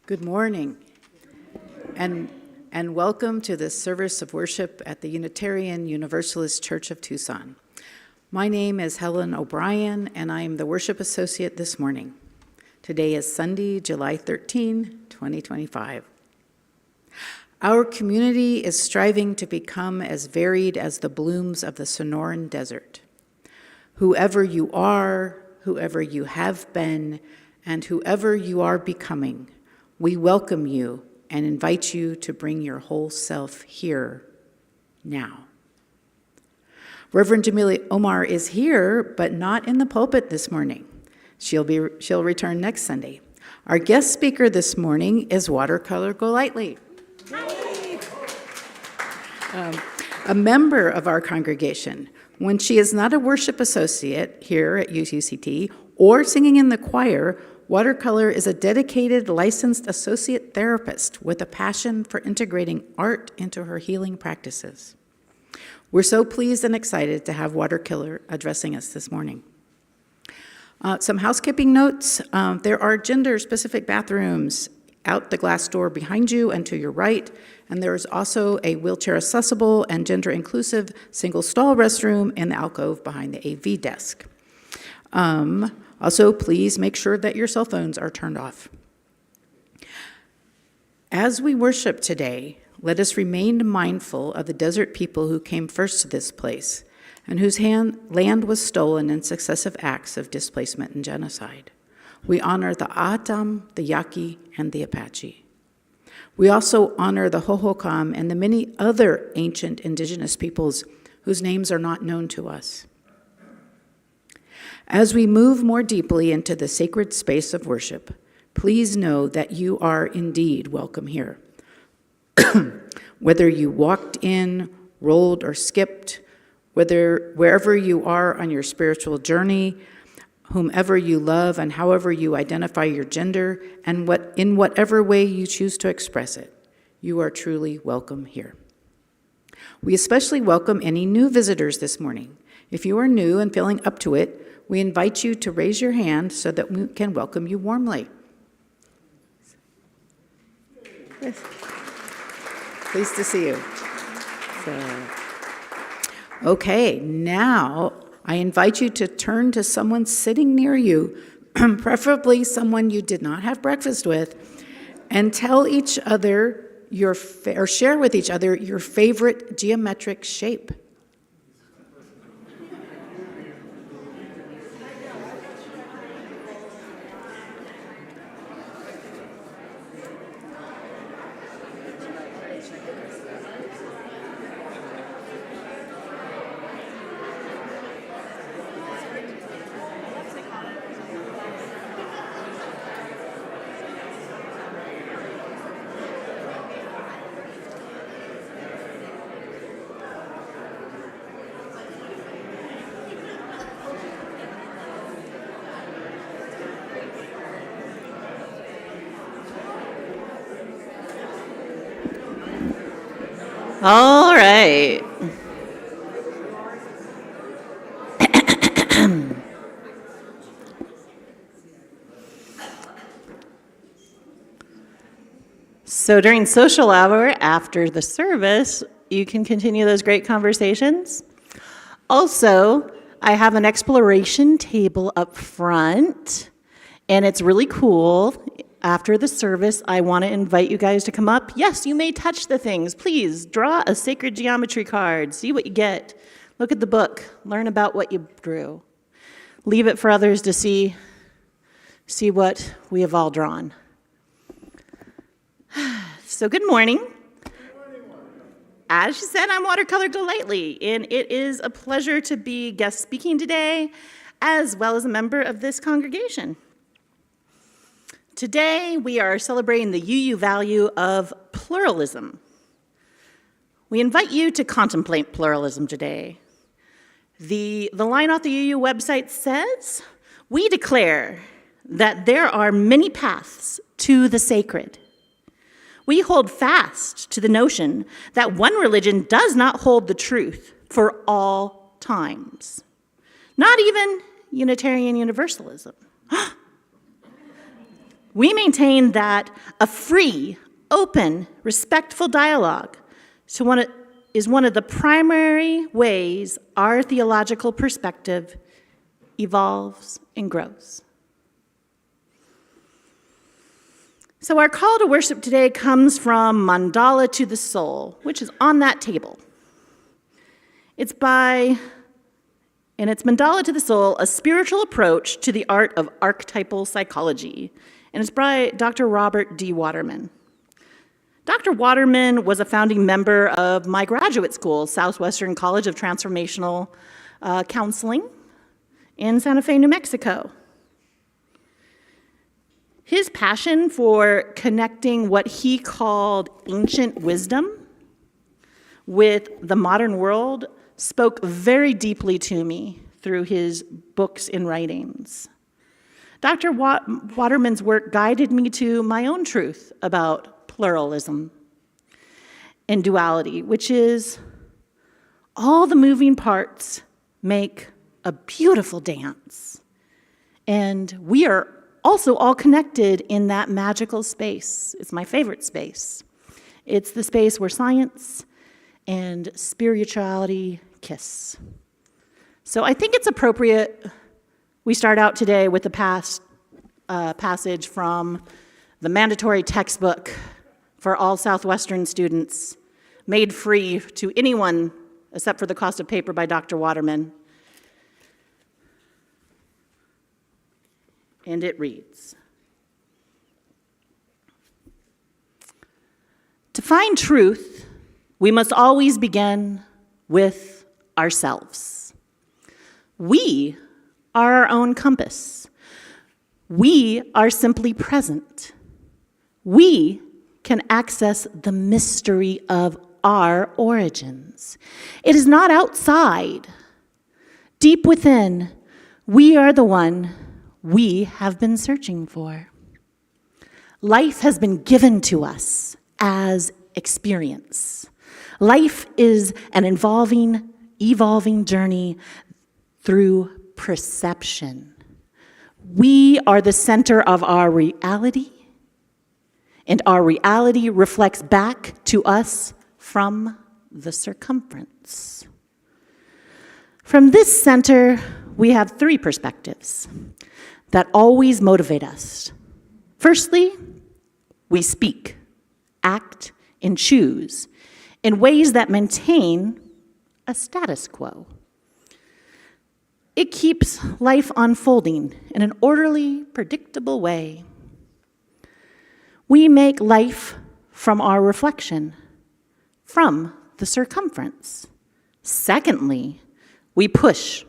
Good morning, and welcome to this service of worship at the Unitarian Universalist Church of Tucson. My name is Helen O'Brien, and I am the worship associate this morning. Today is Sunday, July 13, 2025. Our community is striving to become as varied as the blooms of the Sonoran Desert. Whoever you are, whoever you have been, and whoever you are becoming, we welcome you and invite you to bring your whole self here, now. Reverend Jamila Omar is here, but not in the pulpit this morning. She'll return next Sunday. Our guest speaker this morning is Watercolor Golightly. A member of our congregation. When she is not a worship associate here at UUCT or singing in the choir, Watercolor is a dedicated licensed associate therapist with a passion for integrating art into her healing practices. We're so pleased and excited to have Watercolor addressing us this morning. Some housekeeping notes. There are gender-specific bathrooms out the glass door behind you and to your right, and there is also a wheelchair-accessible and gender-inclusive single-stall restroom in the alcove behind the AV desk. Also, please make sure that your cell phones are turned off. As we worship today, let us remain mindful of the desert people who came first to this place and whose land was stolen in successive acts of displacement and genocide. We honor the Atam, the Yaqui, and the Apache. We also honor the Hohokam and the many other ancient indigenous peoples whose names are not known to us. As we move more deeply into the sacred space of worship, please know that you are indeed welcome here. Whether you walked in, rolled, or skipped, wherever you are on your spiritual journey, whomever you love and however you identify your gender, and in whatever way you choose to express it, you are truly welcome here. We especially welcome any new visitors this morning. If you are new and feeling up to it, we invite you to raise your hand so that we can welcome you warmly. Yes. Pleased to see you. Okay, now I invite you to turn to someone sitting near you, preferably someone you did not have breakfast with, and tell each other or share with each other your favorite geometric shape. All right. So during social hour after the service, you can continue those great conversations. Also, I have an exploration table up front, and it's really cool. After the service, I want to invite you guys to come up. Yes, you may touch the things. Please draw a sacred geometry card. See what you get. Look at the book. Learn about what you drew. Leave it for others to see what we have all drawn. So good morning. As she said, I'm Watercolor Golightly, and it is a pleasure to be guest speaking today, as well as a member of this congregation. Today, we are celebrating the UU value of pluralism. We invite you to contemplate pluralism today. The line off the UU website says, "We declare that there are many paths to the sacred. We hold fast to the notion that one religion does not hold the truth for all times, not even Unitarian Universalism." We maintain that a free, open, respectful dialogue is one of the primary ways our theological perspective evolves and grows. So our call to worship today comes from Mandala to the Soul, which is on that table. It's Mandala to the Soul, a spiritual approach to the art of archetypal psychology, and it's by Dr. Robert D. Waterman. Dr. Waterman was a founding member of my graduate school, Southwestern College of Transformational Counseling in Santa Fe, New Mexico. His passion for connecting what he called ancient wisdom with the modern world spoke very deeply to me through his books and writings. Dr. Waterman's work guided me to my own truth about pluralism and duality, which is all the moving parts make a beautiful dance. And we are also all connected in that magical space. It's my favorite space. It's the space where science and spirituality kiss. So I think it's appropriate we start out today with the passage from the mandatory textbook for all Southwestern students, made free to anyone except for the cost of paper by Dr. Waterman. And it reads, "To find truth, we must always begin with ourselves. We are our own compass. We are simply present. We can access the mystery of our origins. It is not outside. Deep within, we are the one we have been searching for. Life has been given to us as experience. Life is an evolving journey through perception. We are the center of our reality, and our reality reflects back to us from the circumference. From this center, we have three perspectives that always motivate us. Firstly, we speak, act, and choose in ways that maintain a status quo. It keeps life unfolding in an orderly, predictable way. We make life from our reflection, from the circumference. Secondly, we push.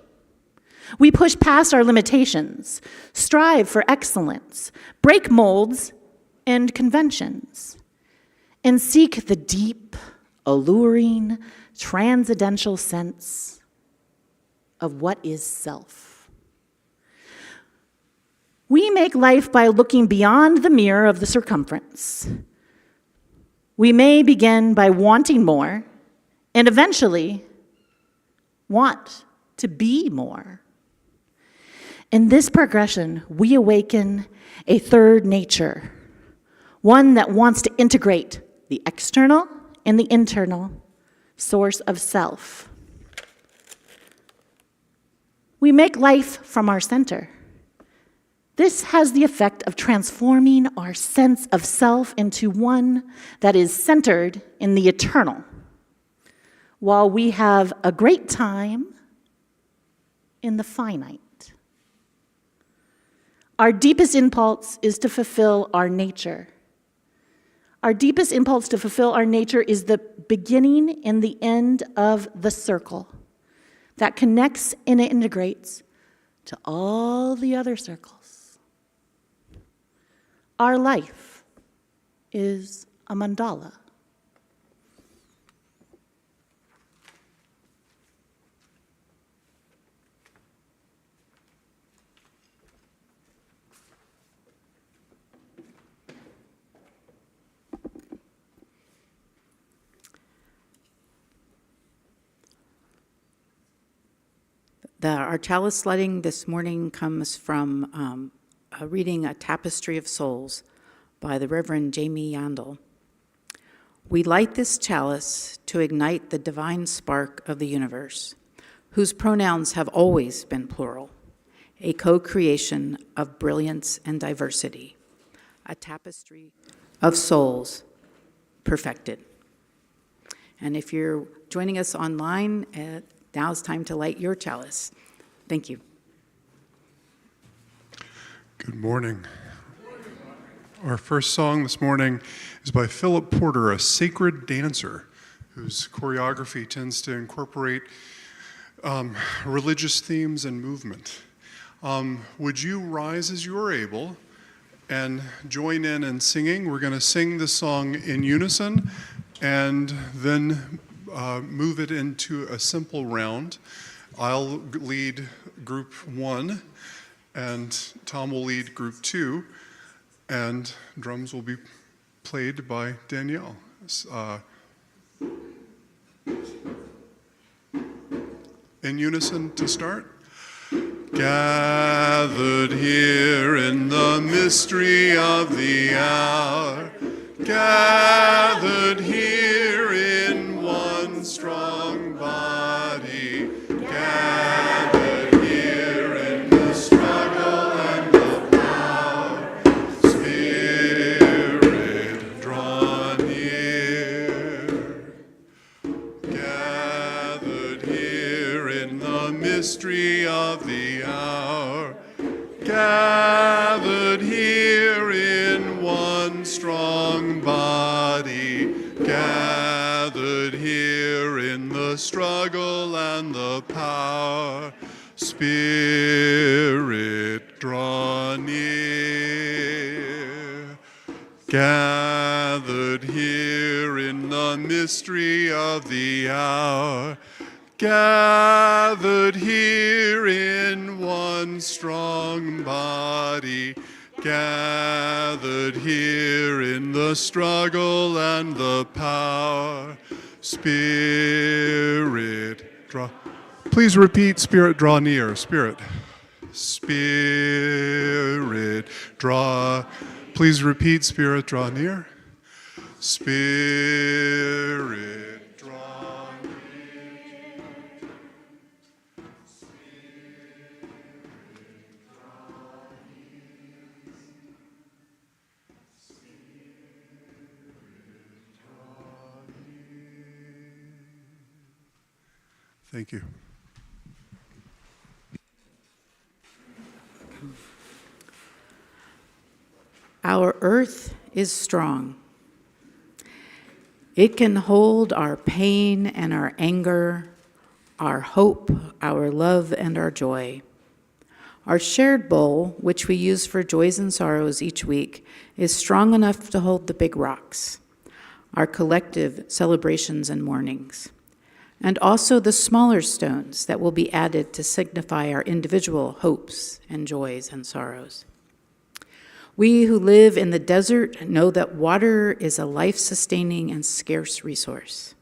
We push past our limitations, strive for excellence, break molds and conventions, and seek the deep, alluring, transcendental sense of what is self. We make life by looking beyond the mirror of the circumference. We may begin by wanting more, and eventually want to be more. In this progression, we awaken a third nature, one that wants to integrate the external and the internal source of self. We make life from our center. This has the effect of transforming our sense of self into one that is centered in the eternal, while we have a great time in the finite. Our deepest impulse is to fulfill our nature. Our deepest impulse to fulfill our nature is the beginning and the end of the circle that connects and integrates to all the other circles. Our life is a mandala. Our chalice lighting this morning comes from reading A Tapestry of Souls by the Reverend Jamie Yandel. We light this chalice to ignite the divine spark of the universe, whose pronouns have always been plural, a co-creation of brilliance and diversity, a tapestry of souls perfected. And if you're joining us online, now's time to light your chalice. Thank you. Good morning. Our first song this morning is by Philip Porter, a sacred dancer whose choreography tends to incorporate religious themes and movement. Would you rise as you are able and join in singing? We're going to sing the song in unison and then move it into a simple round. I'll lead group 1, and Tom will lead group 2, and drums will be played by Danielle. In unison to start. Gathered here in the mystery of the hour, gathered here in one strong body, gathered here in the struggle and the power, Spirit draw near. Gathered here in the mystery of the hour, gathered here in one strong body, gathered here in the struggle and the power, Spirit draw near. Gathered here in the mystery of the hour, gathered here in one strong body, gathered here in the struggle and the power, Spirit draw. Please repeat, Spirit draw near. Spirit. Spirit draw. Please repeat, Spirit draw near. Spirit draw near. Thank you. Our earth is strong. It can hold our pain and our anger, our hope, our love, and our joy. Our shared bowl, which we use for joys and sorrows each week, is strong enough to hold the big rocks, our collective celebrations and mournings, and also the smaller stones that will be added to signify our individual hopes and joys and sorrows. We who live in the desert know that water is a life-sustaining and scarce resource.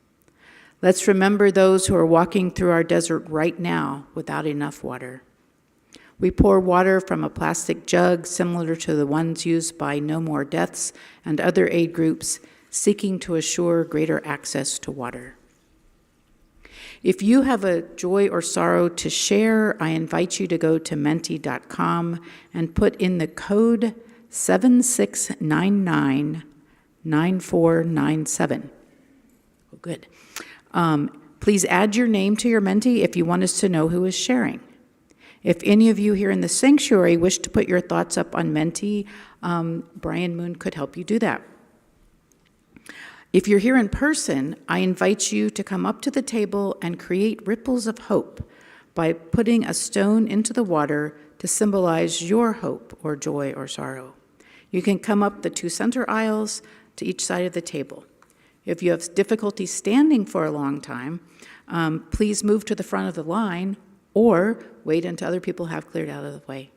Let's remember those who are walking through our desert right now without enough water. We pour water from a plastic jug similar to the ones used by No More Deaths and other aid groups seeking to assure greater access to water. If you have a joy or sorrow to share, I invite you to go to menti.com and put in the code 76999497. Oh, good. Please add your name to your Menti if you want us to know who is sharing. If any of you here in the sanctuary wish to put your thoughts up on Menti, Brian Moon could help you do that. If you're here in person, I invite you to come up to the table and create ripples of hope by putting a stone into the water to symbolize your hope or joy or sorrow. You can come up the 2 center aisles to each side of the table. If you have difficulty standing for a long time, please move to the front of the line or wait until other people have cleared out of the way.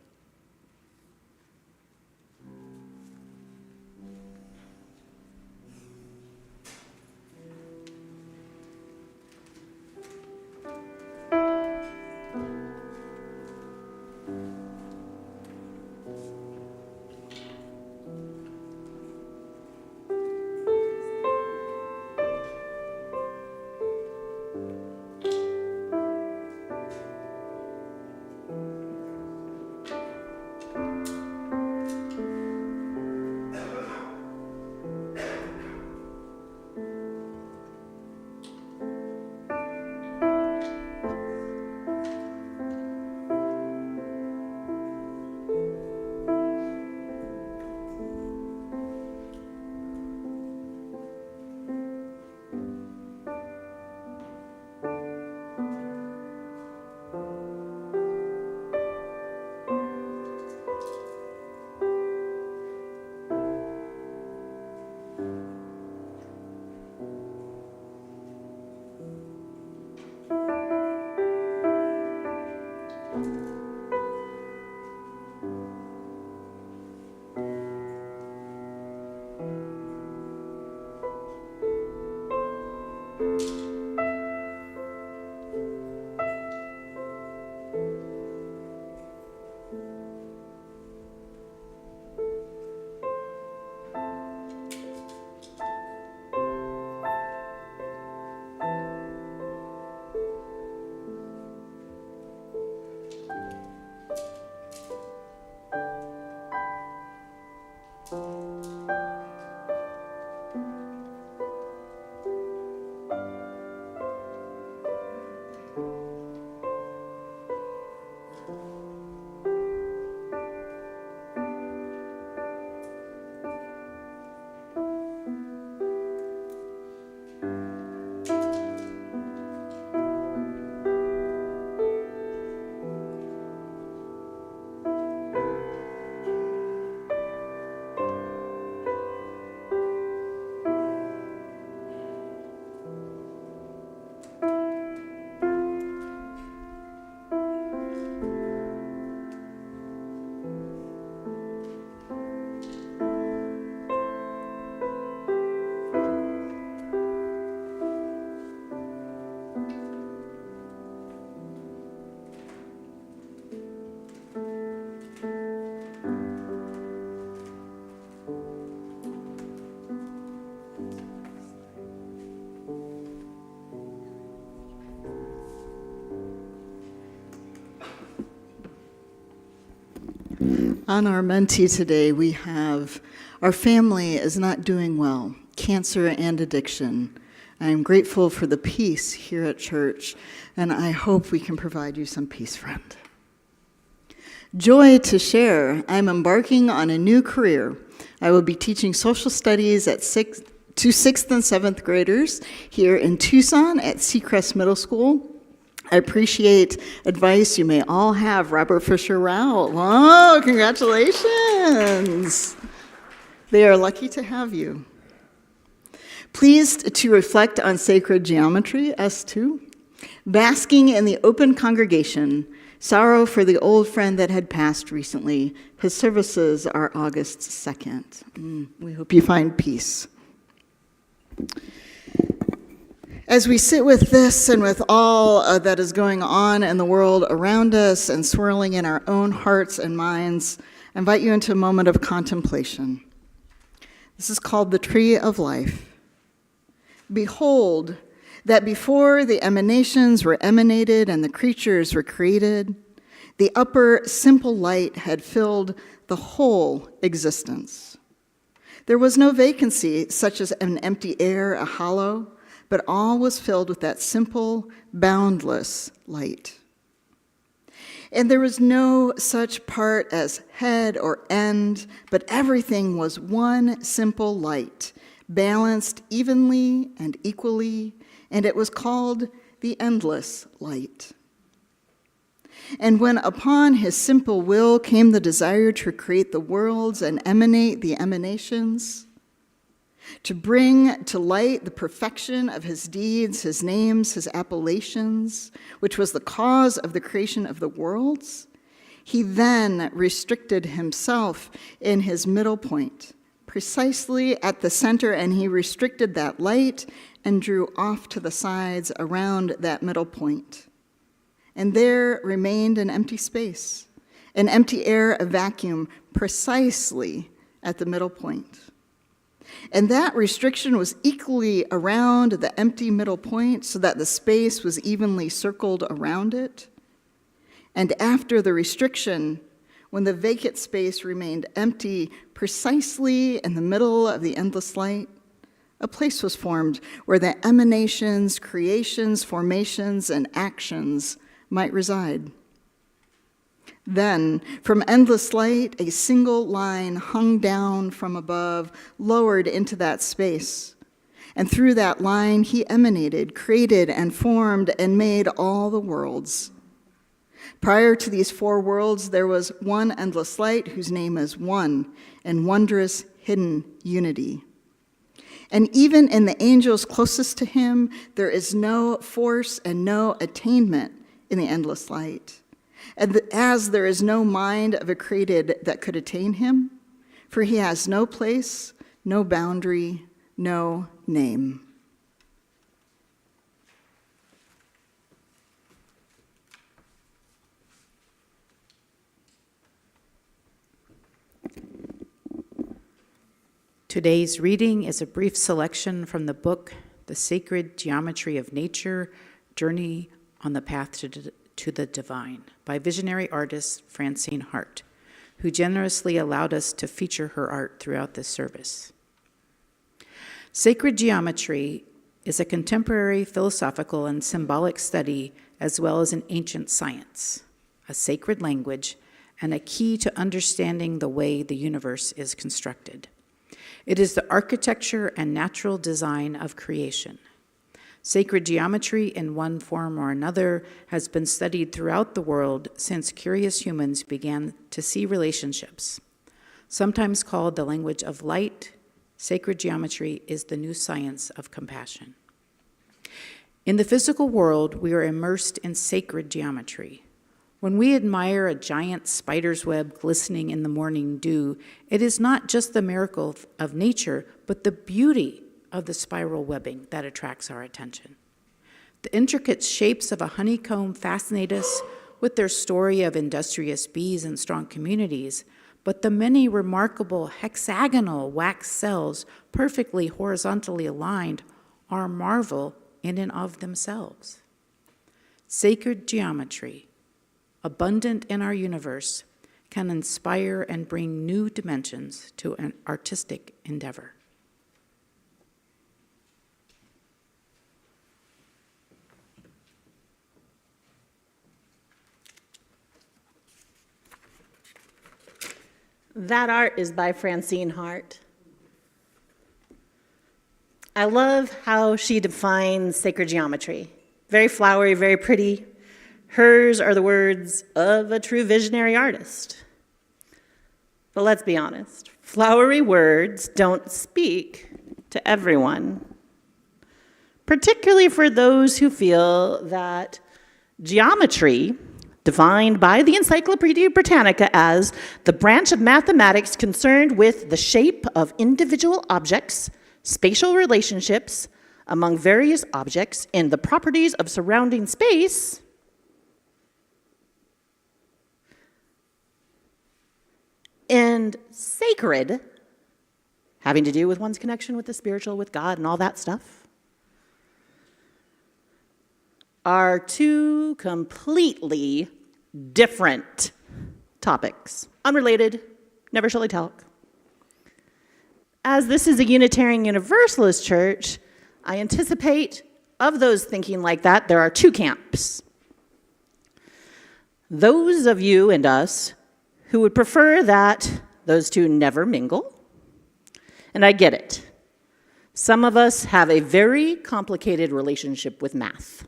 On our mentee today, we have, our family is not doing well, cancer and addiction. I am grateful for the peace here at church, and I hope we can provide you some peace, friend. Joy to share, I'm embarking on a new career. I will be teaching social studies to 6th and 7th graders here in Tucson at Seacrest Middle School. I appreciate advice you may all have. Robert Fisher Rao. Whoa, congratulations. They are lucky to have you. Pleased to reflect on sacred geometry, us too. Basking in the open congregation. Sorrow for the old friend that had passed recently. His services are August 2nd. We hope you find peace. As we sit with this and with all that is going on in the world around us and swirling in our own hearts and minds, I invite you into a moment of contemplation. This is called the Tree of Life. Behold, that before the emanations were emanated and the creatures were created, the upper simple light had filled the whole existence. There was no vacancy, such as an empty air, a hollow, but all was filled with that simple, boundless light. And there was no such part as head or end, but everything was one simple light, balanced evenly and equally, and it was called the endless light. And when upon his simple will came the desire to create the worlds and emanate the emanations, to bring to light the perfection of his deeds, his names, his appellations, which was the cause of the creation of the worlds, he then restricted himself in his middle point, precisely at the center, and he restricted that light and drew off to the sides around that middle point. And there remained an empty space, an empty air, a vacuum, precisely at the middle point. And that restriction was equally around the empty middle point so that the space was evenly circled around it. And after the restriction, when the vacant space remained empty precisely in the middle of the endless light, a place was formed where the emanations, creations, formations, and actions might reside. Then, from endless light, a single line hung down from above, lowered into that space. And through that line, he emanated, created, and formed, and made all the worlds. Prior to these four worlds, there was one endless light whose name is One, and wondrous hidden unity. And even in the angels closest to him, there is no force and no attainment in the endless light. And as there is no mind of a created that could attain him, for he has no place, no boundary, no name. Today's reading is a brief selection from the book, The Sacred Geometry of Nature, Journey on the Path to the Divine, by visionary artist Francine Hart, who generously allowed us to feature her art throughout this service. Sacred geometry is a contemporary philosophical and symbolic study as well as an ancient science, a sacred language, and a key to understanding the way the universe is constructed. It is the architecture and natural design of creation. Sacred geometry, in one form or another, has been studied throughout the world since curious humans began to see relationships. Sometimes called the language of light, sacred geometry is the new science of compassion. In the physical world, we are immersed in sacred geometry. When we admire a giant spider's web glistening in the morning dew, it is not just the miracle of nature, but the beauty of the spiral webbing that attracts our attention. The intricate shapes of a honeycomb fascinate us with their story of industrious bees and strong communities, but the many remarkable hexagonal wax cells perfectly horizontally aligned are a marvel in and of themselves. Sacred geometry, abundant in our universe, can inspire and bring new dimensions to an artistic endeavor. That art is by Francine Hart. I love how she defines sacred geometry. Very flowery, very pretty. Hers are the words of a true visionary artist. But let's be honest, flowery words don't speak to everyone, particularly for those who feel that geometry, defined by the Encyclopedia Britannica as the branch of mathematics concerned with the shape of individual objects, spatial relationships among various objects, and the properties of surrounding space, and sacred, having to do with one's connection with the spiritual, with God, and all that stuff, are two completely different topics. Unrelated, never shall I talk. As this is a Unitarian Universalist church, I anticipate of those thinking like that, there are two camps. Those of you and us who would prefer that those two never mingle, and I get it. Some of us have a very complicated relationship with math.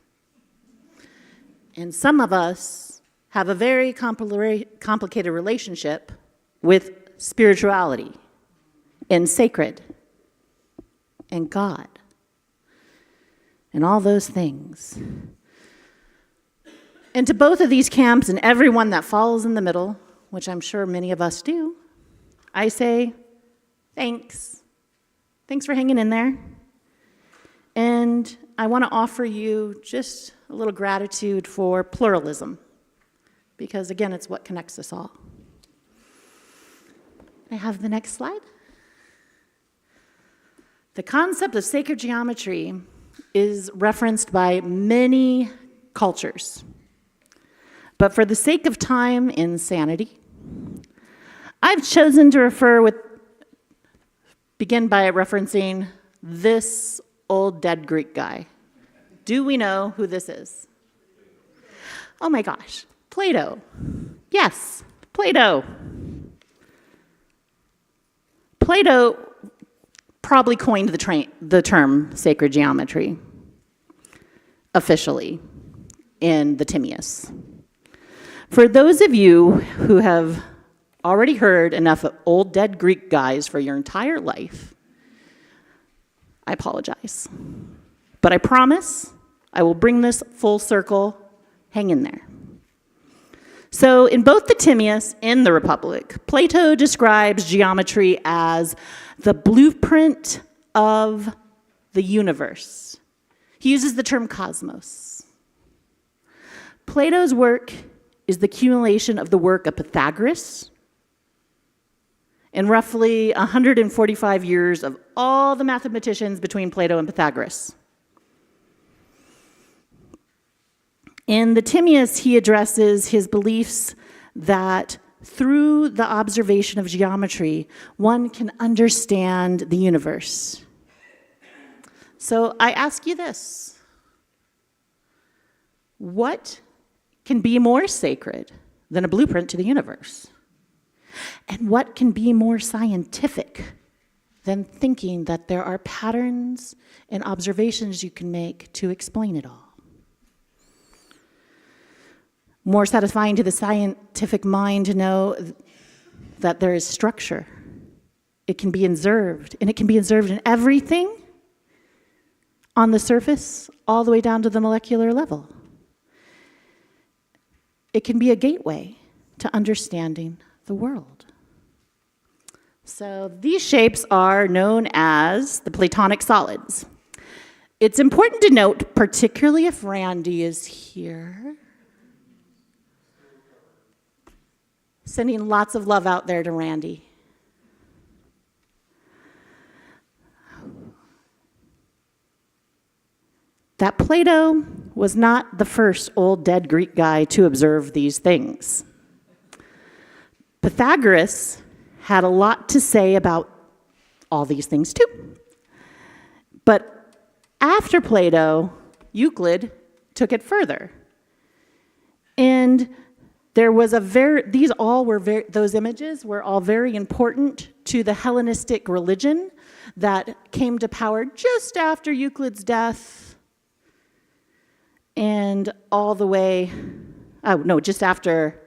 And some of us have a very complicated relationship with spirituality and sacred and God and all those things. And to both of these camps and everyone that falls in the middle, which I'm sure many of us do, I say, thanks. Thanks for hanging in there. And I want to offer you just a little gratitude for pluralism, because again, it's what connects us all. I have the next slide. The concept of sacred geometry is referenced by many cultures. But for the sake of time and sanity, I've chosen to begin by referencing this old dead Greek guy. Do we know who this is? Oh my gosh, Plato. Yes, Plato. Plato probably coined the term sacred geometry officially in the Timaeus. For those of you who have already heard enough of old dead Greek guys for your entire life, I apologize. But I promise I will bring this full circle. Hang in there. So in both the Timaeus and the Republic, Plato describes geometry as the blueprint of the universe. He uses the term cosmos. Plato's work is the accumulation of the work of Pythagoras and roughly 145 years of all the mathematicians between Plato and Pythagoras. In the Timaeus, he addresses his beliefs that through the observation of geometry, one can understand the universe. So I ask you this: what can be more sacred than a blueprint to the universe? And what can be more scientific than thinking that there are patterns and observations you can make to explain it all? More satisfying to the scientific mind to know that there is structure. It can be observed, and it can be observed in everything on the surface all the way down to the molecular level. It can be a gateway to understanding the world. So these shapes are known as the Platonic solids. It's important to note, particularly if Randy is here, sending lots of love out there to Randy. That Plato was not the first old dead Greek guy to observe these things. Pythagoras had a lot to say about all these things too. But after Plato, Euclid took it further. And there was those images were all very important to the Hellenistic religion that came to power just after Euclid's death and all the way, just after,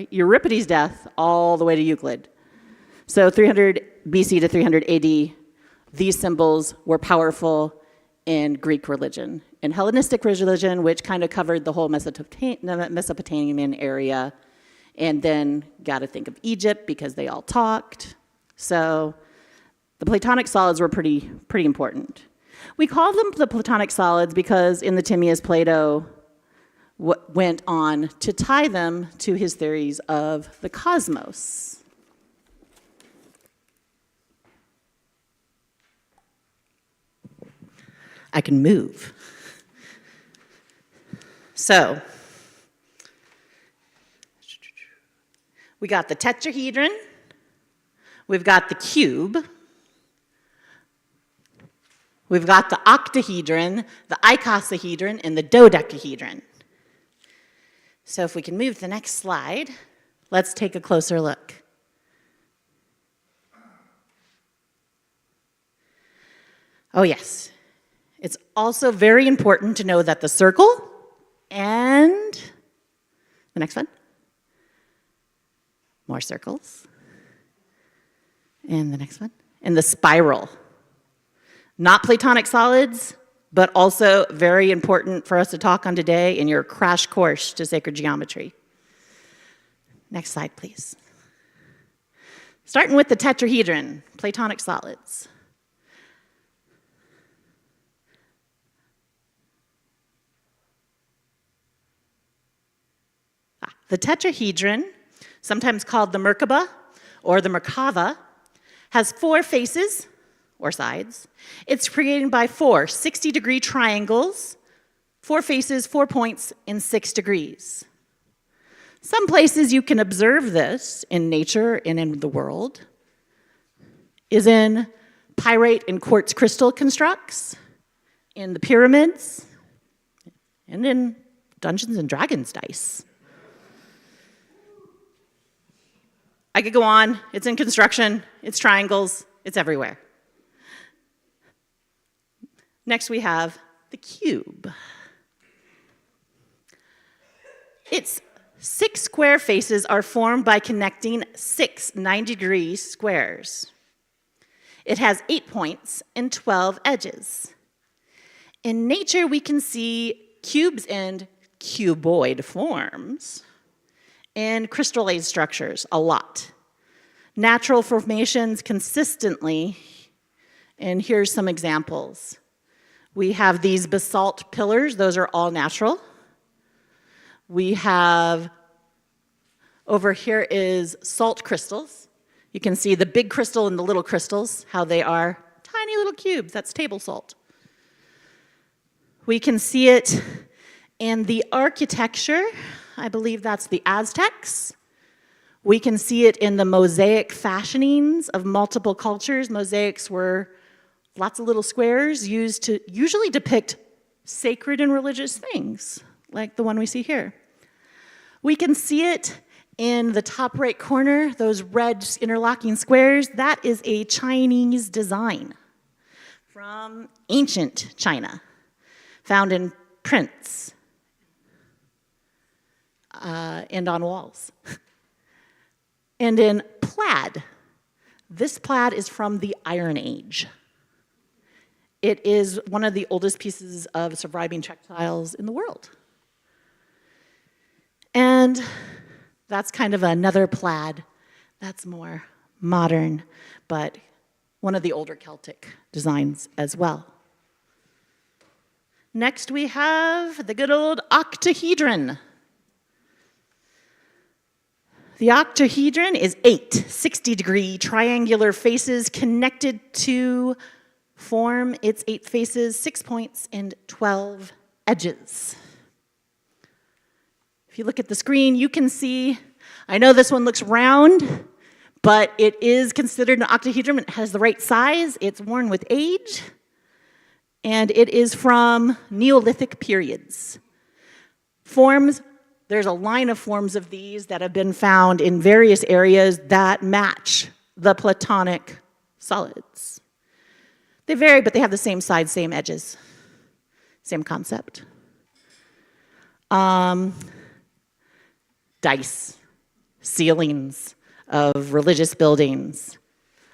Euripides' death, all the way to Euclid. So 300 BC to 300 AD, these symbols were powerful in Greek religion. In Hellenistic religion, which kind of covered the whole Mesopotamian area, and then got to think of Egypt because they all talked. So the Platonic solids were pretty important. We call them the Platonic solids because in the Timaeus, Plato went on to tie them to his theories of the cosmos. I can move. So, we got the tetrahedron, we've got the cube, we've got the octahedron, the icosahedron, and the dodecahedron. So if we can move to the next slide, let's take a closer look. Oh yes. It's also very important to know that the circle and the next one, more circles, and the next one, and the spiral. Not Platonic solids, but also very important for us to talk on today in your crash course to sacred geometry. Next slide, please. Starting with the tetrahedron, Platonic solids. The tetrahedron, sometimes called the Merkaba or the Merkava, has 4 faces or sides. It's created by 4 60-degree triangles, 4 faces, 4 points in 6 degrees. Some places you can observe this in nature and in the world is in pyrite and quartz crystal constructs, in the pyramids, and in Dungeons and Dragons dice. I could go on. It's in construction. It's triangles. It's everywhere. Next, we have the cube. Its 6 square faces are formed by connecting 6 90-degree squares. It has 8 points and 12 edges. In nature, we can see cubes in cuboid forms and crystallized structures a lot. Natural formations consistently, and here's some examples. We have these basalt pillars, those are all natural. We have, over here is salt crystals. You can see the big crystal and the little crystals, how they are tiny little cubes, that's table salt. We can see it in the architecture. I believe that's the Aztecs. We can see it in the mosaic fashionings of multiple cultures. Mosaics were lots of little squares used to usually depict sacred and religious things, like the one we see here. We can see it in the top right corner, those red interlocking squares. That is a Chinese design from ancient China, found in prints and on walls. And in plaid, this plaid is from the Iron Age. It is one of the oldest pieces of surviving textiles in the world. And that's kind of another plaid that's more modern, but one of the older Celtic designs as well. Next we have the good old octahedron. The octahedron is 8 60-degree triangular faces connected to form its 8 faces, 6 points, and 12 edges. If you look at the screen, you can see I know this one looks round, but it is considered an octahedron. It has the right size. It's worn with age. And it is from Neolithic periods. Forms, there's a line of forms of these that have been found in various areas that match the Platonic solids. They vary, but they have the same sides, same edges, same concept. Dice, ceilings of religious buildings,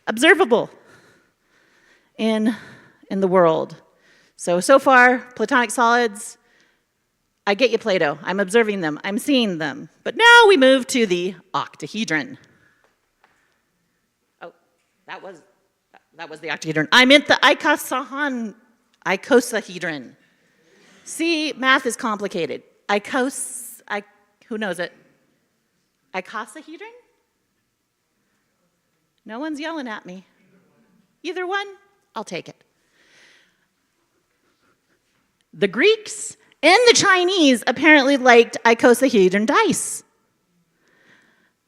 observable in the world. So far, Platonic solids, I get you, Plato. I'm observing them. I'm seeing them. But now we move to the octahedron. Oh, that was the octahedron. I meant the icosahedron. See, math is complicated. Who knows it? Icosahedron? No one's yelling at me. Either one? I'll take it. The Greeks and the Chinese apparently liked icosahedron dice.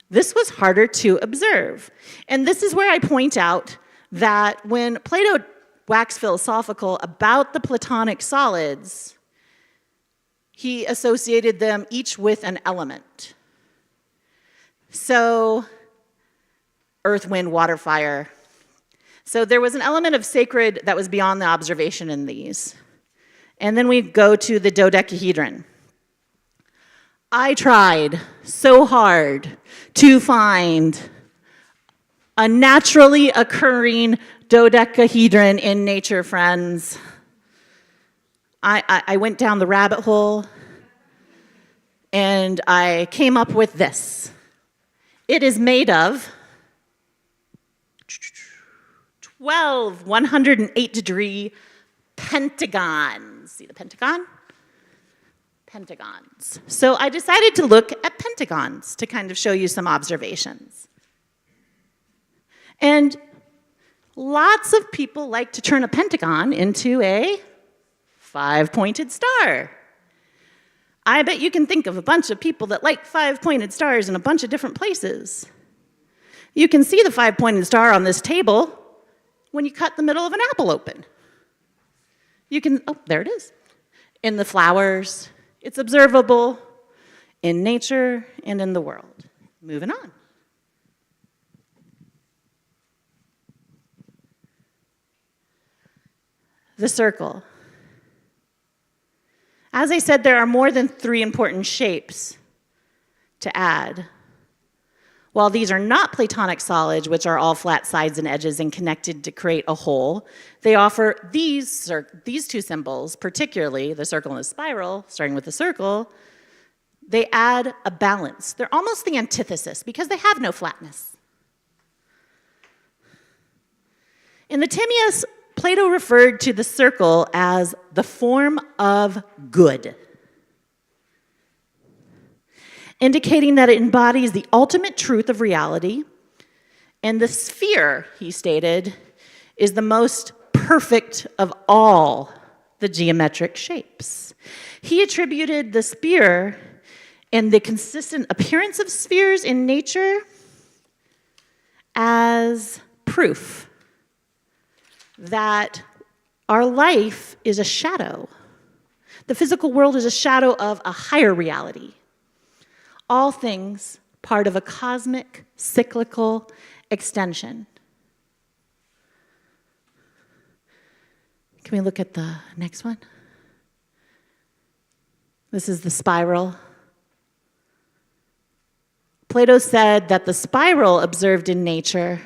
This was harder to observe. And this is where I point out that when Plato waxed philosophical about the Platonic solids, he associated them each with an element. So, earth, wind, water, fire. So there was an element of sacred that was beyond the observation in these. And then we go to the dodecahedron. I tried so hard to find a naturally occurring dodecahedron in nature, friends. I went down the rabbit hole, and I came up with this. It is made of 12 108-degree pentagons. See the pentagon? Pentagons. So I decided to look at pentagons to kind of show you some observations. And lots of people like to turn a pentagon into a 5-pointed star. I bet you can think of a bunch of people that like 5-pointed stars in a bunch of different places. You can see the 5-pointed star on this table when you cut the middle of an apple open. You can, oh, there it is. In the flowers, it's observable in nature and in the world. Moving on. The circle. As I said, there are more than 3 important shapes to add. While these are not Platonic solids, which are all flat sides and edges and connected to create a whole, they offer these 2 symbols, particularly the circle and the spiral, starting with the circle, they add a balance. They're almost the antithesis because they have no flatness. In the Timaeus, Plato referred to the circle as the form of good, indicating that it embodies the ultimate truth of reality, and the sphere, he stated, is the most perfect of all the geometric shapes. He attributed the sphere and the consistent appearance of spheres in nature as proof that our life is a shadow. The physical world is a shadow of a higher reality. All things part of a cosmic, cyclical extension. Can we look at the next one? This is the spiral. Plato said that the spiral observed in nature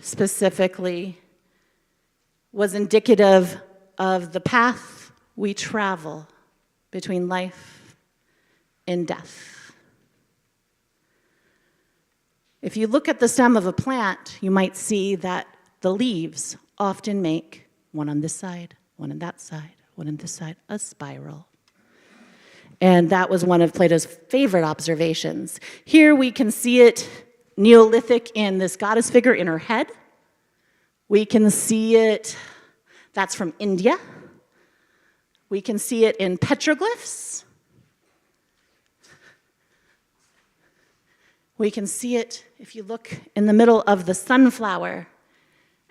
specifically was indicative of the path we travel between life and death. If you look at the stem of a plant, you might see that the leaves often make one on this side, one on that side, one on this side, a spiral. And that was one of Plato's favorite observations. Here we can see it Neolithic in this goddess figure in her head. We can see it, that's from India. We can see it in petroglyphs. We can see it if you look in the middle of the sunflower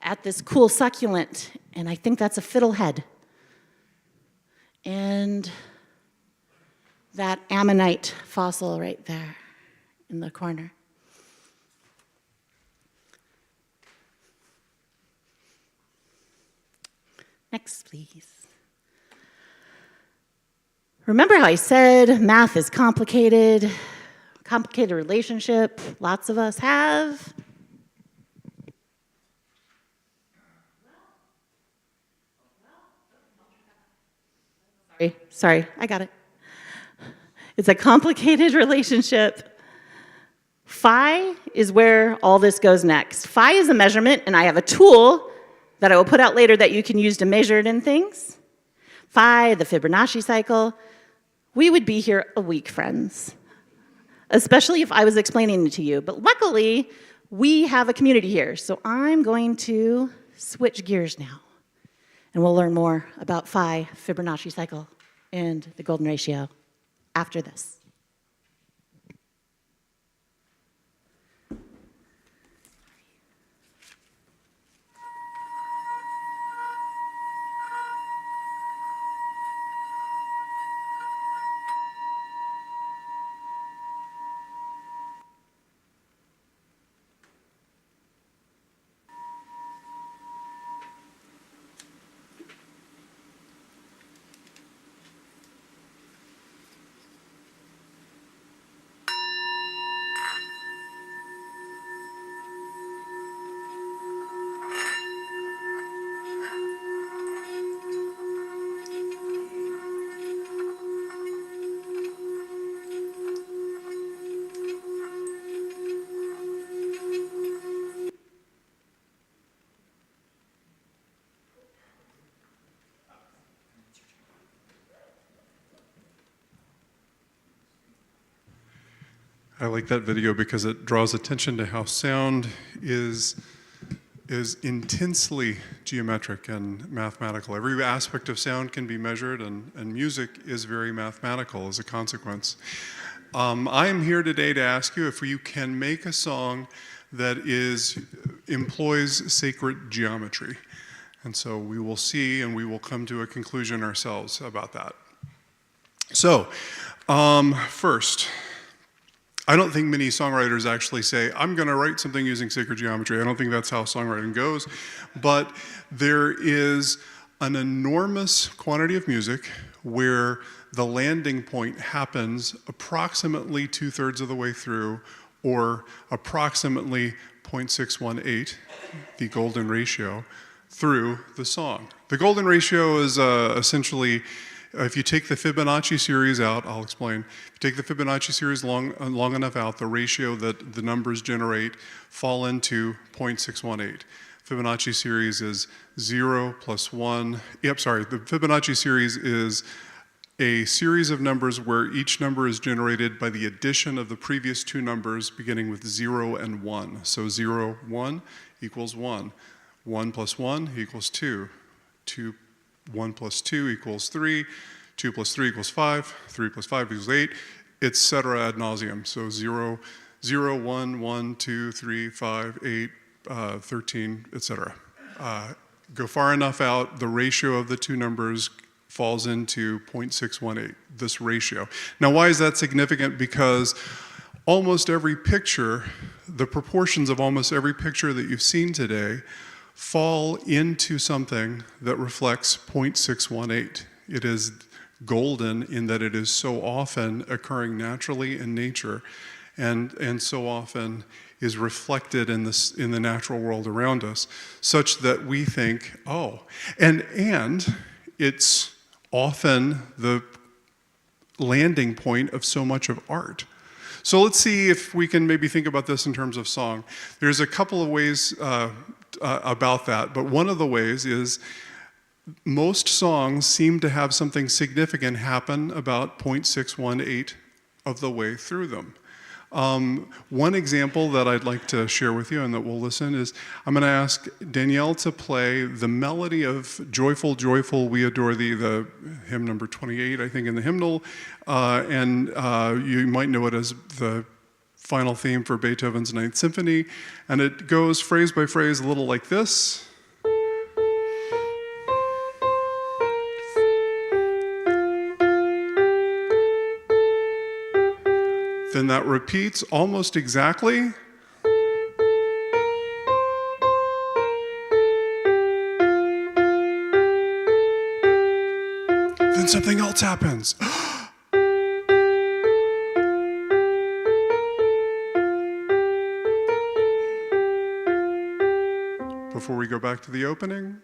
at this cool succulent, and I think that's a fiddlehead. And that ammonite fossil right there in the corner. Next, please. Remember how I said math is complicated relationship lots of us have? Sorry, I got it. It's a complicated relationship. Phi is where all this goes next. Phi is a measurement, and I have a tool that I will put out later that you can use to measure it in things. Phi, the Fibonacci cycle. We would be here a week, friends, especially if I was explaining it to you. But luckily, we have a community here, so I'm going to switch gears now, and we'll learn more about Phi, Fibonacci cycle, and the golden ratio after this. I like that video because it draws attention to how sound is intensely geometric and mathematical. Every aspect of sound can be measured, and music is very mathematical as a consequence. I am here today to ask you if you can make a song that employs sacred geometry. And so we will see, and we will come to a conclusion ourselves about that. So, first, I don't think many songwriters actually say, I'm going to write something using sacred geometry. I don't think that's how songwriting goes. But there is an enormous quantity of music where the landing point happens approximately 2/3 of the way through, or approximately 0.618, the golden ratio, through the song. The golden ratio is essentially, if you take the Fibonacci series out, I'll explain. If you take the Fibonacci series long enough out, the ratio that the numbers generate fall into 0.618. Fibonacci series is 0 plus 1. The Fibonacci series is a series of numbers where each number is generated by the addition of the previous two numbers beginning with 0 and 1. So 0, 1 equals 1. 1 plus 1 equals 2. 1 plus 2 equals 3, 2 plus 3 equals 5, 3 plus 5 equals 8, etc. ad nauseum. So 0, 0, 1, 1, 2, 3, 5, 8, 13, etc. Go far enough out, the ratio of the two numbers falls into 0.618, this ratio. Now, why is that significant? Because almost every picture, the proportions of almost every picture that you've seen today fall into something that reflects 0.618. It is golden in that it is so often occurring naturally in nature, and so often is reflected in the natural world around us, such that we think, oh, and it's often the landing point of so much of art. So let's see if we can maybe think about this in terms of song. There's a couple of ways about that, but one of the ways is most songs seem to have something significant happen about 0.618 of the way through them. One example that I'd like to share with you and that we'll listen is, I'm going to ask Danielle to play the melody of Joyful, Joyful, We Adore Thee, the hymn number 28, I think, in the hymnal, and you might know it as the final theme for Beethoven's Ninth Symphony, and it goes phrase by phrase a little like this. Then that repeats almost exactly. Then something else happens. Before we go back to the opening.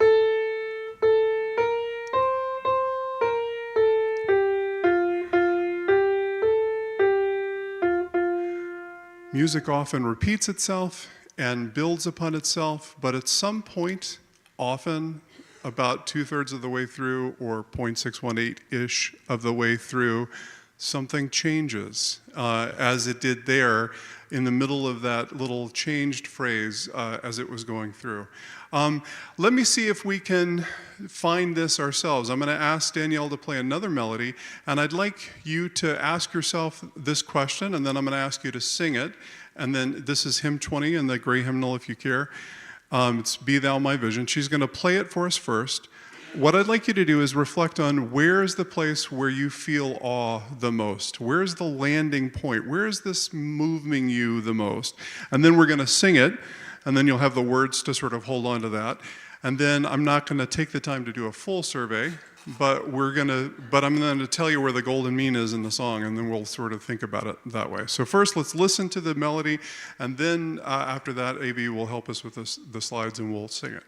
Music often repeats itself and builds upon itself, but at some point, often about 2/3 of the way through or 0.618-ish of the way through, something changes, as it did there in the middle of that little changed phrase as it was going through. Let me see if we can find this ourselves. I'm going to ask Danielle to play another melody, and I'd like you to ask yourself this question, and then I'm going to ask you to sing it. And then this is hymn 20 in the gray hymnal, if you care. It's Be Thou My Vision. She's going to play it for us first. What I'd like you to do is reflect on where is the place where you feel awe the most? Where is the landing point? Where is this moving you the most? And then we're going to sing it, and then you'll have the words to sort of hold on to that. And then I'm not going to take the time to do a full survey, but I'm going to tell you where the golden mean is in the song, and then we'll sort of think about it that way. So first, let's listen to the melody, and then after that, AV will help us with the slides, and we'll sing it.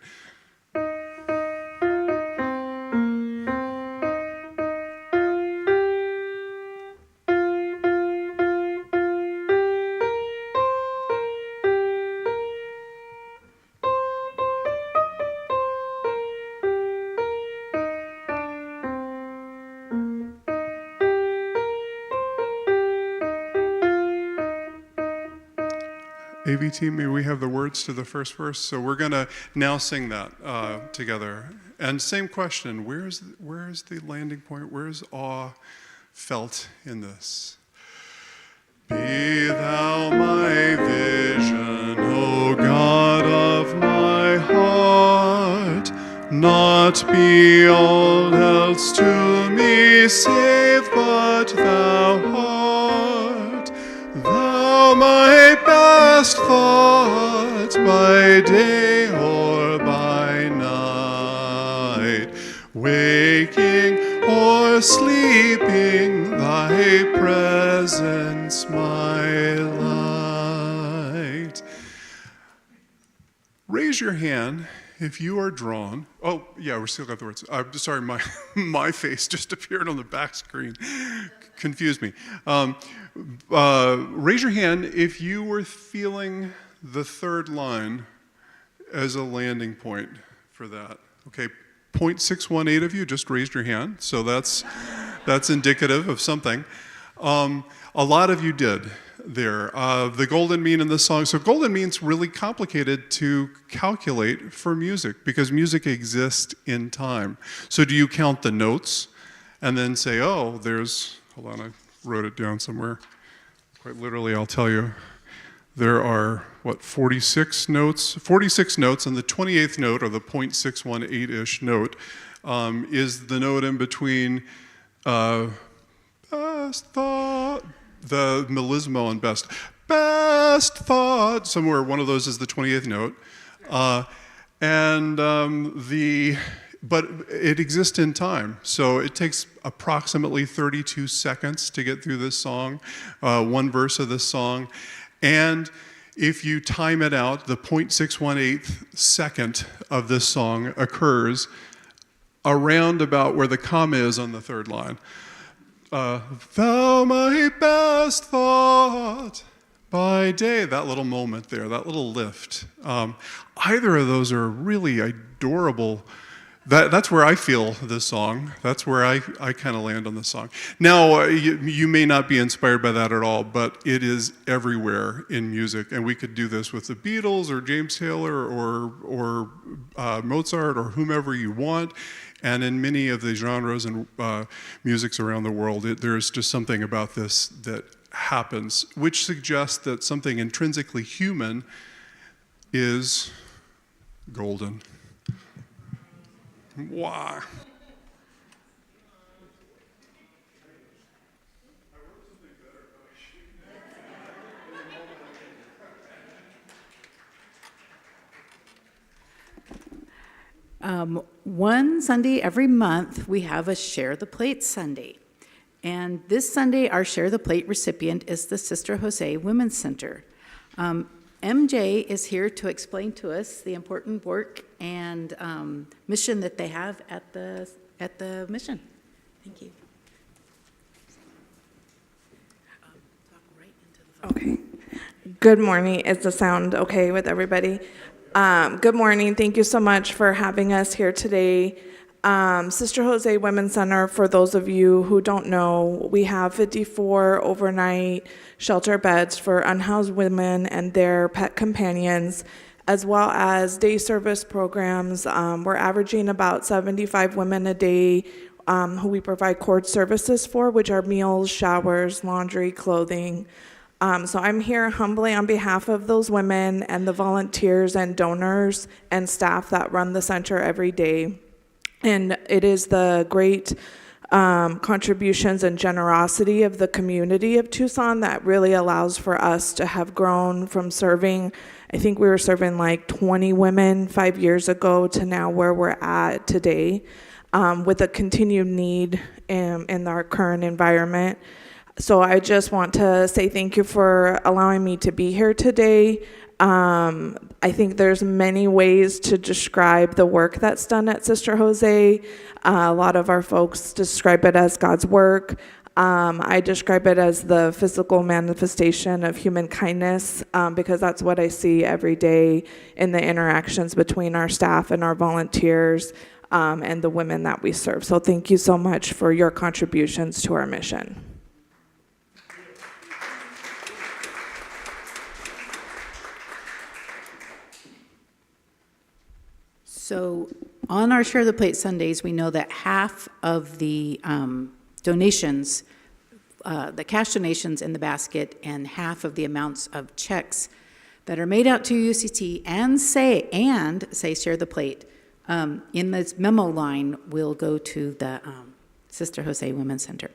AV team, may we have the words to the first verse? So we're going to now sing that together. And same question, where is the landing point? Where is awe felt in this? Be thou my vision, O God of my heart, not be all else to me save but thou art. Thou my best thought by day or by night, waking or sleeping, thy presence my light. Raise your hand if you are drawn. Oh, yeah, we still got the words. Sorry, my face just appeared on the back screen. Confused me. Raise your hand if you were feeling the third line as a landing point for that. Okay, 0.618 of you just raised your hand, so that's indicative of something. A lot of you did there. The golden mean in this song. So golden mean's really complicated to calculate for music because music exists in time. So do you count the notes and then say, oh, hold on, I wrote it down somewhere. Quite literally, I'll tell you. There are, 46 notes? 46 notes, and the 28th note, or the 0.618-ish note, is the note in between best thought, the melismo on best. Best thought, somewhere one of those is the 28th note. But it exists in time, so it takes approximately 32 seconds to get through this song, one verse of this song. And if you time it out, the 0.618 second of this song occurs around about where the comma is on the third line. Thou my best thought by day, that little moment there, that little lift. Either of those are really adorable. That's where I feel this song. That's where I kind of land on this song. Now, you may not be inspired by that at all, but it is everywhere in music. And we could do this with the Beatles or James Taylor or Mozart or whomever you want. And in many of the genres and musics around the world, there's just something about this that happens, which suggests that something intrinsically human is golden. Why? One Sunday every month, we have a Share the Plate Sunday. And this Sunday, our Share the Plate recipient is the Sister Jose Women's Center. MJ is here to explain to us the important work and mission that they have at the mission. Thank you. Okay. Good morning. Is the sound okay with everybody? Good morning. Thank you so much for having us here today. Sister Jose Women's Center, for those of you who don't know, we have 54 overnight shelter beds for unhoused women and their pet companions, as well as day service programs. We're averaging about 75 women a day who we provide cord services for, which are meals, showers, laundry, clothing. So I'm here humbly on behalf of those women and the volunteers and donors and staff that run the center every day. And it is the great contributions and generosity of the community of Tucson that really allows for us to have grown from serving, I think we were serving like 20 women 5 years ago to now where we're at today, with a continued need in our current environment. So I just want to say thank you for allowing me to be here today. I think there's many ways to describe the work that's done at Sister Jose. A lot of our folks describe it as God's work. I describe it as the physical manifestation of human kindness, because that's what I see every day in the interactions between our staff and our volunteers, and the women that we serve. So thank you so much for your contributions to our mission. So on our Share the Plate Sundays, we know that half of the donations, the cash donations in the basket, and half of the amounts of checks that are made out to UUCT and say Share the Plate in this memo line will go to the Sister Jose Women's Center.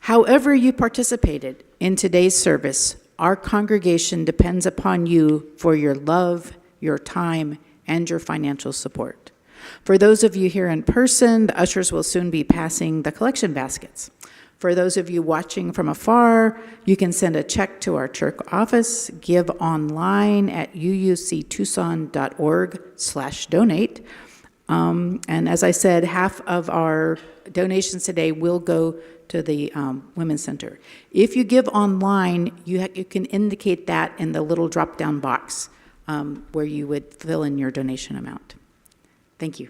However you participated in today's service, our congregation depends upon you for your love, your time, and your financial support. For those of you here in person, the ushers will soon be passing the collection baskets. For those of you watching from afar, you can send a check to our church office, give online at uuctucson.org/donate. And as I said, half of our donations today will go to the Women's Center. If you give online, you can indicate that in the little drop-down box where you would fill in your donation amount. Thank you.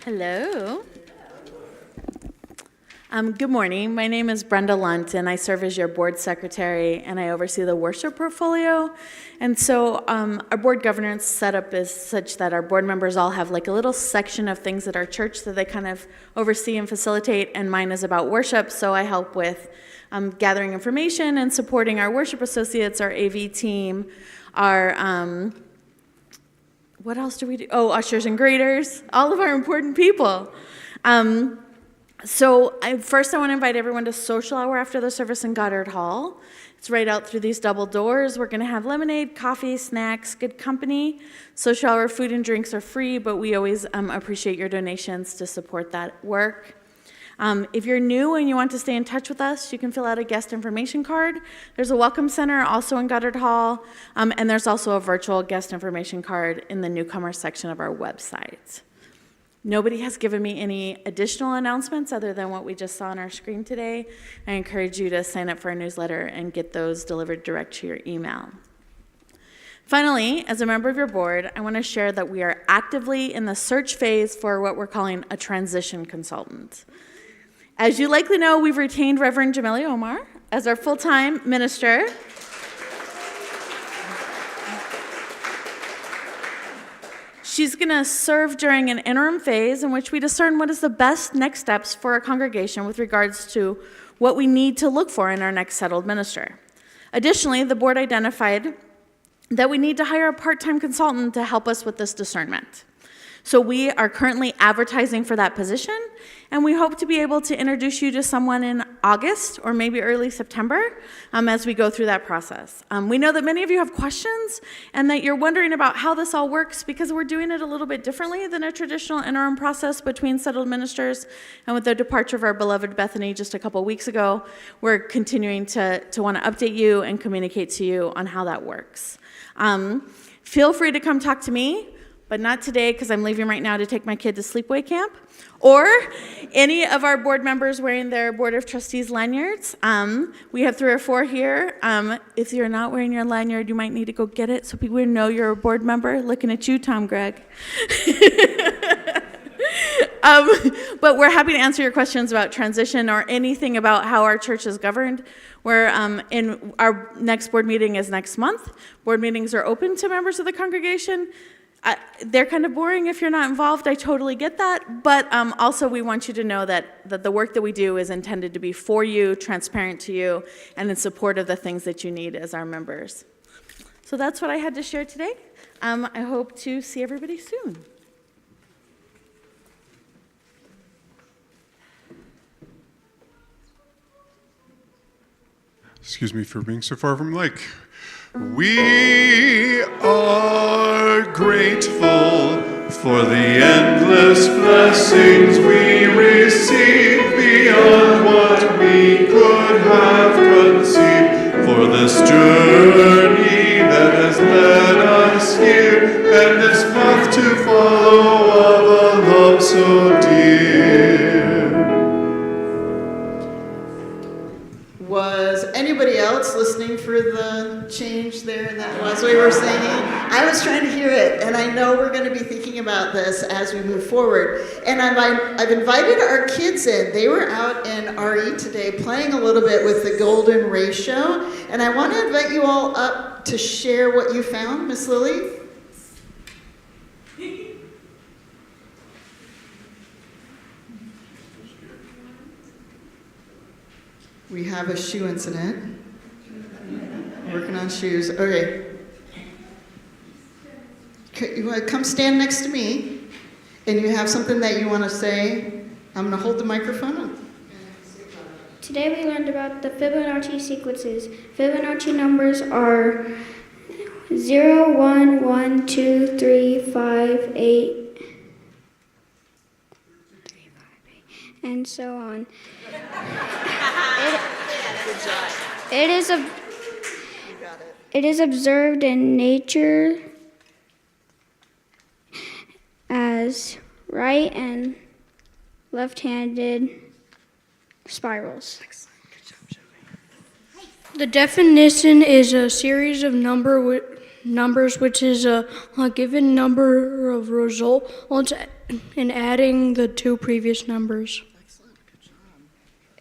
Hello. Good morning. My name is Brenda Lunt, and I serve as your board secretary, and I oversee the worship portfolio. And so our board governance setup is such that our board members all have like a little section of things at our church that they kind of oversee and facilitate, and mine is about worship, so I help with gathering information and supporting our worship associates, our AV team, our, what else do we do? Oh, ushers and greeters, all of our important people. So first I want to invite everyone to social hour after the service in Goddard Hall. It's right out through these double doors. We're going to have lemonade, coffee, snacks, good company. Social hour food and drinks are free, but we always appreciate your donations to support that work. If you're new and you want to stay in touch with us, you can fill out a guest information card. There's a welcome center also in Goddard Hall, and there's also a virtual guest information card in the newcomer section of our website. Nobody has given me any additional announcements other than what we just saw on our screen today. I encourage you to sign up for our newsletter and get those delivered direct to your email. Finally, as a member of your board, I want to share that we are actively in the search phase for what we're calling a transition consultant. As you likely know, we've retained Reverend Jameli Omar as our full-time minister. She's going to serve during an interim phase in which we discern what is the best next steps for our congregation with regards to what we need to look for in our next settled minister. Additionally, the board identified that we need to hire a part-time consultant to help us with this discernment. So we are currently advertising for that position, and we hope to be able to introduce you to someone in August or maybe early September as we go through that process. We know that many of you have questions and that you're wondering about how this all works because we're doing it a little bit differently than a traditional interim process between settled ministers. And with the departure of our beloved Bethany just a couple weeks ago, we're continuing to want to update you and communicate to you on how that works. Feel free to come talk to me, but not today because I'm leaving right now to take my kid to sleepaway camp, or any of our board members wearing their Board of Trustees lanyards. We have 3 or 4 here. If you're not wearing your lanyard, you might need to go get it so people know you're a board member. Looking at you, Tom Gregg. But we're happy to answer your questions about transition or anything about how our church is governed. We're in our next board meeting is next month. Board meetings are open to members of the congregation. They're kind of boring if you're not involved. I totally get that. But also we want you to know that the work that we do is intended to be for you, transparent to you, and in support of the things that you need as our members. So that's what I had to share today. I hope to see everybody soon. Excuse me for being so far from the mic. We are grateful for the endless blessings we receive beyond what we could have conceived, for this journey that has led us here and this path to follow of a love so dear. Was anybody else listening for the change there in that as we were singing? I was trying to hear it, and I know we're going to be thinking about this as we move forward. And I've invited our kids in. They were out in RE today playing a little bit with the golden ratio, and I want to invite you all up to share what you found. Miss Lily? We have a shoe incident. Working on shoes. Okay. You want to come stand next to me, and you have something that you want to say. I'm going to hold the microphone up. Today we learned about the Fibonacci sequences. Fibonacci numbers are 0, 1, 1, 2, 3, 5, 8, and so on. It is observed in nature as right and left-handed spirals. The definition is a series of numbers which is a given number of results in adding the two previous numbers.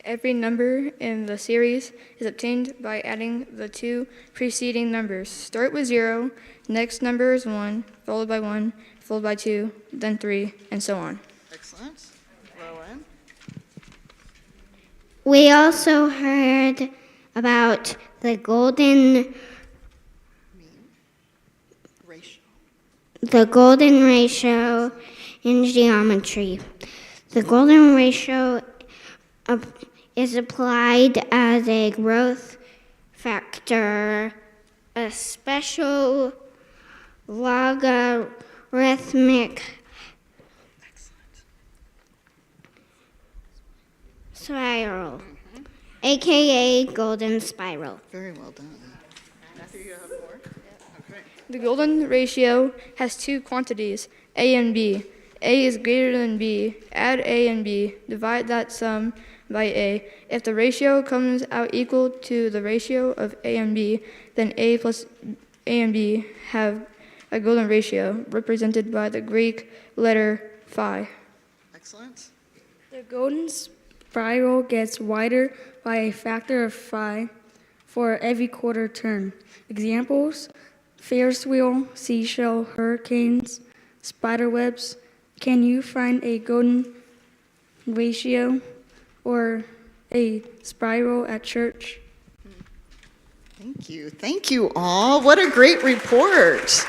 Every number in the series is obtained by adding the two preceding numbers. Start with 0, next number is 1, followed by 1, followed by 2, then 3, and so on. Excellent. Rowan? We also heard about the golden ratio in geometry. The golden ratio is applied as a growth factor, a special logarithmic spiral, aka golden spiral. Very well done. Matthew, you have more? Okay. The golden ratio has two quantities, A and B. A is greater than B. Add A and B. Divide that sum by A. If the ratio comes out equal to the ratio of A and B, then A plus A and B have a golden ratio, represented by the Greek letter phi. Excellent. The golden spiral gets wider by a factor of 5 for every quarter turn. Examples: Ferris wheel, seashell, hurricanes, spider webs. Can you find a golden ratio or a spiral at church? Thank you. Thank you all. What a great report.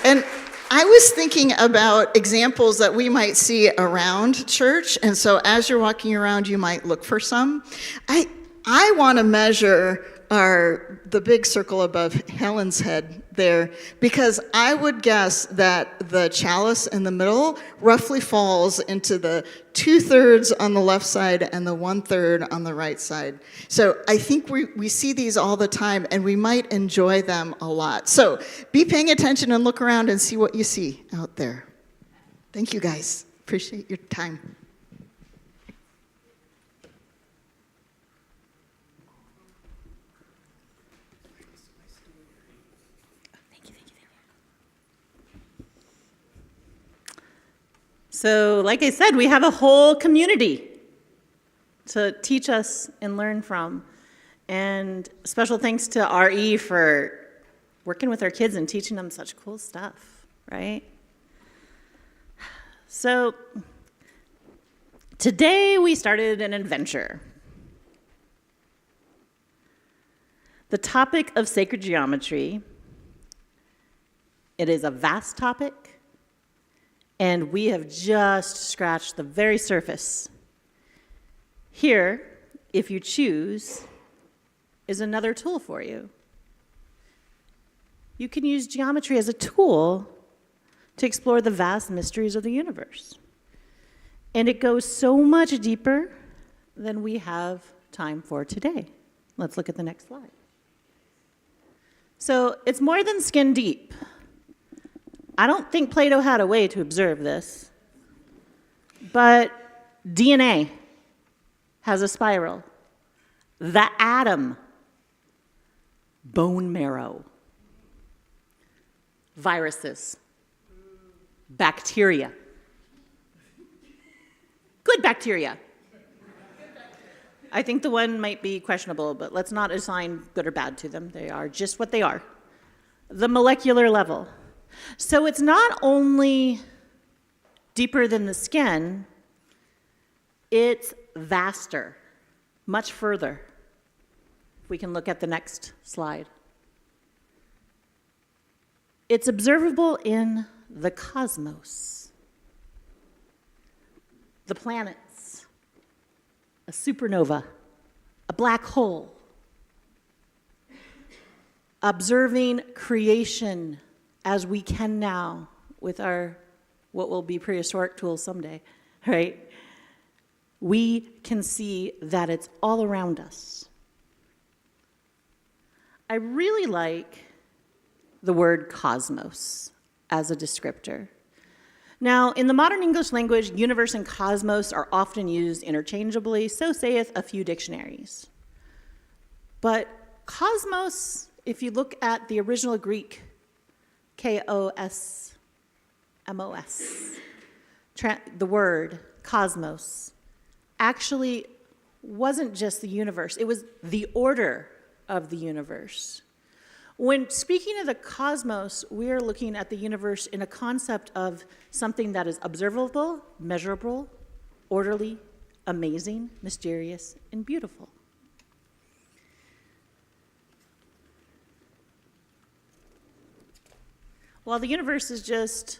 And I was thinking about examples that we might see around church, and so as you're walking around, you might look for some. I want to measure the big circle above Helen's head there, because I would guess that the chalice in the middle roughly falls into the 2/3 on the left side and the 1/3 on the right side. So I think we see these all the time, and we might enjoy them a lot. So be paying attention and look around and see what you see out there. Thank you, guys. Appreciate your time. So, like I said, we have a whole community to teach us and learn from. And special thanks to RE for working with our kids and teaching them such cool stuff, right? So, today we started an adventure. The topic of sacred geometry, it is a vast topic, and we have just scratched the very surface. Here, if you choose, is another tool for you. You can use geometry as a tool to explore the vast mysteries of the universe. And it goes so much deeper than we have time for today. Let's look at the next slide. So it's more than skin deep. I don't think Plato had a way to observe this, but DNA has a spiral. The atom, bone marrow, viruses, bacteria, good bacteria. I think the one might be questionable, but let's not assign good or bad to them. They are just what they are. The molecular level. So it's not only deeper than the skin, it's vaster, much further. If we can look at the next slide. It's observable in the cosmos, the planets, a supernova, a black hole, observing creation as we can now with our, what will be prehistoric tools someday, right? We can see that it's all around us. I really like the word cosmos as a descriptor. Now, in the modern English language, universe and cosmos are often used interchangeably, so saith a few dictionaries. But cosmos, if you look at the original Greek, K-O-S, M-O-S. The word cosmos actually wasn't just the universe, it was the order of the universe. When speaking of the cosmos, we are looking at the universe in a concept of something that is observable, measurable, orderly, amazing, mysterious, and beautiful. While the universe is just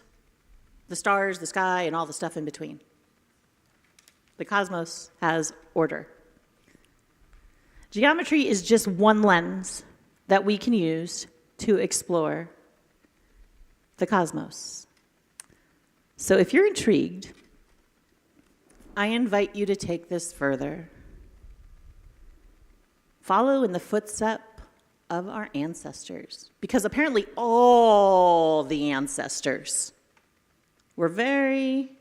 the stars, the sky, and all the stuff in between, the cosmos has order. Geometry is just one lens that we can use to explore the cosmos. So if you're intrigued, I invite you to take this further. Follow in the footsteps of our ancestors, because apparently all the ancestors were very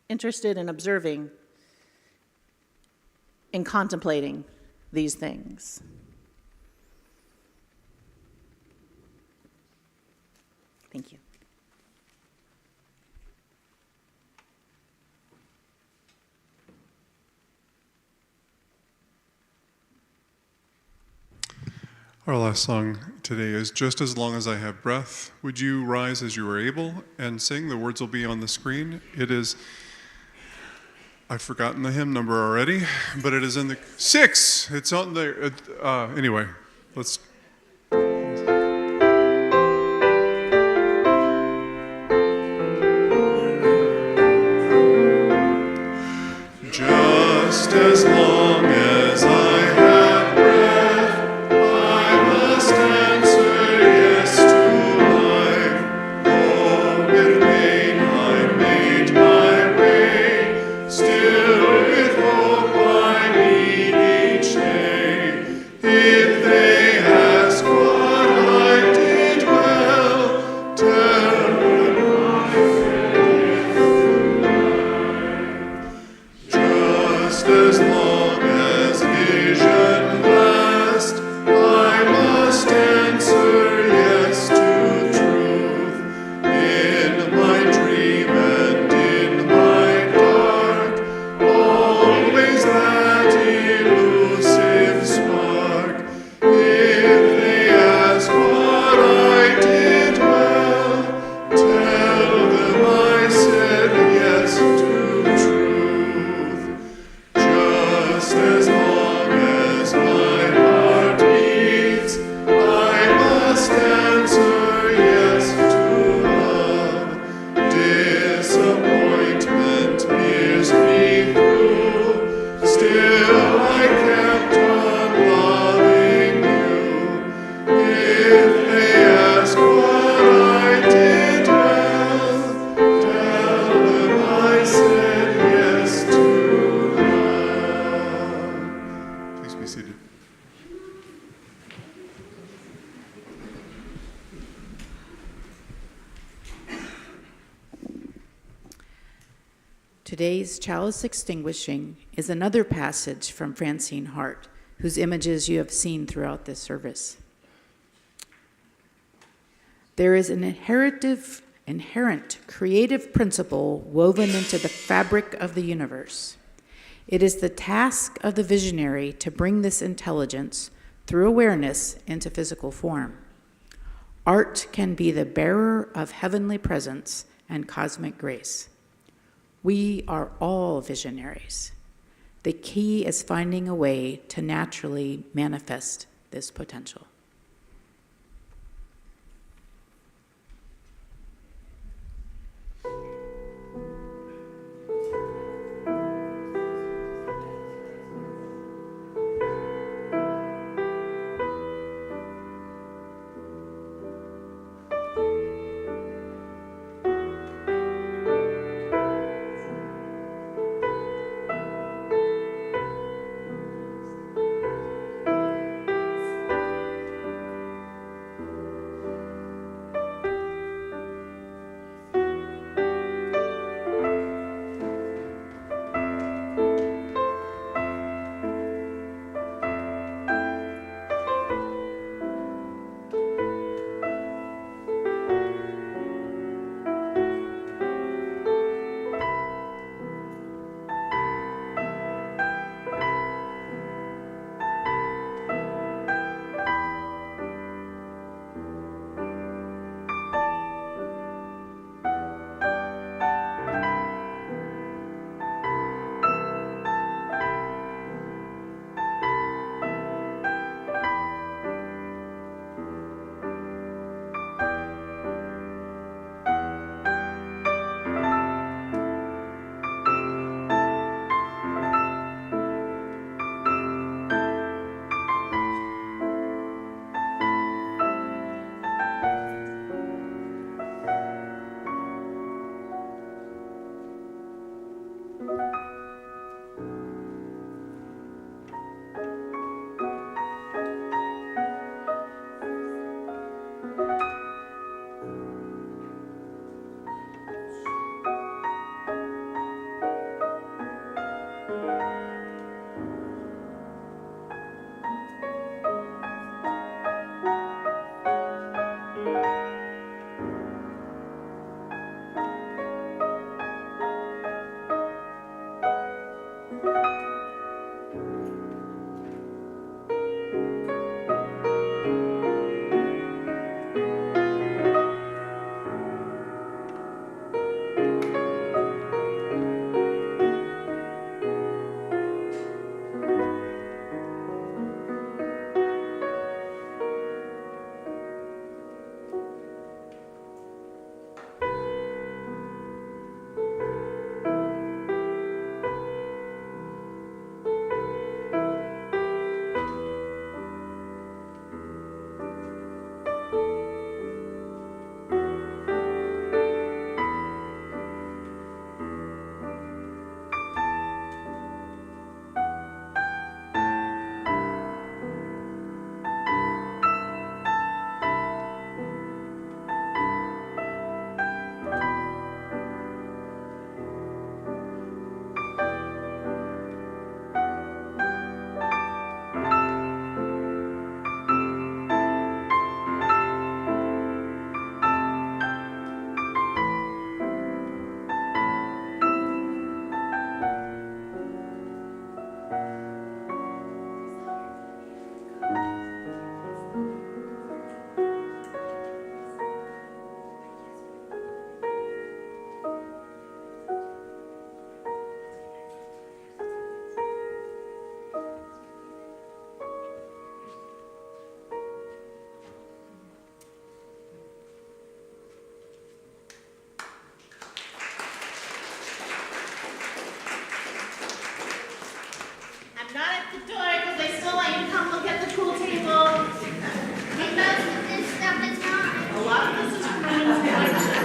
interested in observing and contemplating these things. Thank you. Our last song today is Just As Long As I Have Breath. Would you rise as you are able and sing? The words will be on the screen. It is, I've forgotten the hymn number already, but it is in the 6. It's on there. Anyway, let's. Just as long as I have breath, I must answer yes to life. Though with pain I made my way, still with hope I meet each day. If they ask what I did well, tell them I just as long as vision lasts, I must answer yes to truth. In my dream and in my dark, always that elusive spark. If they ask what I did well, tell them I said yes to truth. Just as long as my heart beats, I must answer yes to love. Disappointment pierced me through, still I kept on loving you. If they ask what I did well, tell them I said yes to love. Please be seated. Today's chalice extinguishing is another passage from Francine Hart, whose images you have seen throughout this service. There is an inherent creative principle woven into the fabric of the universe. It is the task of the visionary to bring this intelligence through awareness into physical form. Art can be the bearer of heavenly presence and cosmic grace. We are all visionaries. The key is finding a way to naturally manifest this potential. Not at the door, because they still let you come look at the pool table. Because this stuff is not. A lot of this is